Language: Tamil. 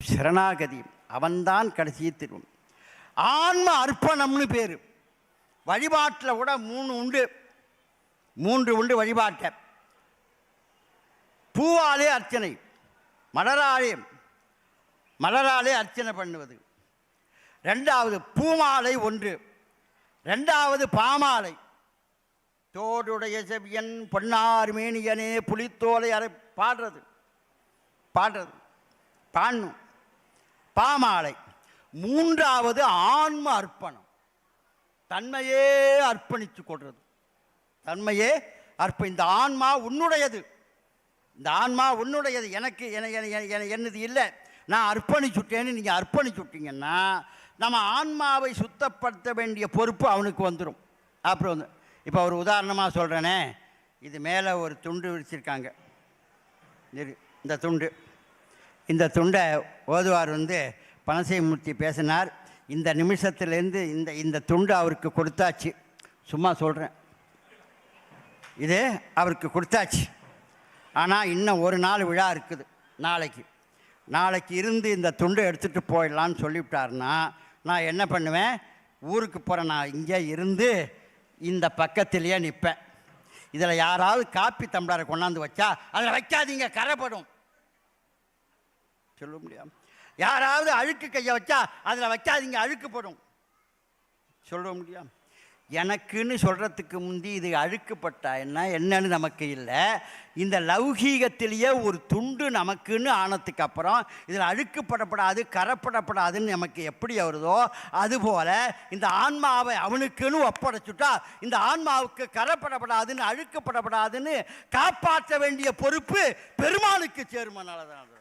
சரணாகதி. அவன்தான் கடைசி திருவம். ஆன்ம அர்ப்பணம்னு பேர். வழிபாட்டில் கூட மூன்று உண்டு வழிபாட்ட. பூவாலே அர்ச்சனை, மலராலே அர்ச்சனை பண்ணுவது. ரெண்டாவது பூமாலை ஒன்று, ரெண்டாவது பாமாலை. தோடுடைய செவியன் பொன்னார் மேனியனே புலித்தோலை அரை பாடுறது பாடணும். பாமாலை. மூன்றாவது ஆன்ம அர்ப்பணம், தன்மையே அர்ப்பணித்து கொள்வது. தன்மையே இந்த ஆன்மா உன்னுடையது, இந்த ஆன்மா உன்னுடையது, எனக்கு என்னது இல்லை, நான் அர்ப்பணிச்சுட்டேன்னு நீங்கள் அர்ப்பணிச்சுட்டீங்கன்னா நம்ம ஆன்மாவை சுத்தப்படுத்த வேண்டிய பொறுப்பு அவனுக்கு வந்துடும். அப்புறம் வந்து இப்போ ஒரு உதாரணமாக சொல்கிறேனே, இது மேலே ஒரு துண்டு விரிச்சிருக்காங்க. இந்த துண்டை ஓதுவார் பனசைமூர்த்தி பேசினார். இந்த நிமிஷத்துலேருந்து இந்த துண்டு அவருக்கு கொடுத்தாச்சு. சும்மா சொல்கிறேன், இது அவருக்கு கொடுத்தாச்சு. ஆனால் இன்னும் ஒரு நாள் விழா இருக்குது. நாளைக்கு இருந்து இந்த துண்டை எடுத்துகிட்டு போயிடலான்னு சொல்லிவிட்டாருன்னா நான் என்ன பண்ணுவேன், ஊருக்கு போகிறேன். நான் இங்கே இருந்து இந்த பக்கத்திலேயே நிற்பேன். இதில் யாராவது காப்பி தம்ளரை கொண்டாந்து வச்சா அதில் வைக்காதீங்க, கரைப்படும். சொல்ல முடியாது. யாராவது அழுக்கு கையை வச்சா அதில் வைக்காதீங்க, அழுக்கு போடும். சொல்ல முடியாது. எனக்குன்னு சொல்கிறதுக்கு முந்தி இது அழுக்குப்பட்டா என்னன்னு நமக்கு இல்லை. இந்த லௌகீகத்திலேயே ஒரு துண்டு நமக்குன்னு ஆனதுக்கு அப்புறம் இதில் அழுக்குப்படப்படாது, கரப்படப்படாதுன்னு நமக்கு எப்படி வருதோ அதுபோல் இந்த ஆன்மாவை அவனுக்குன்னு ஒப்படைச்சுட்டா இந்த ஆன்மாவுக்கு கரப்படப்படாதுன்னு, அழுக்கப்படப்படாதுன்னு காப்பாற்ற வேண்டிய பொறுப்பு பெருமானுக்கு சேருமானால தான்.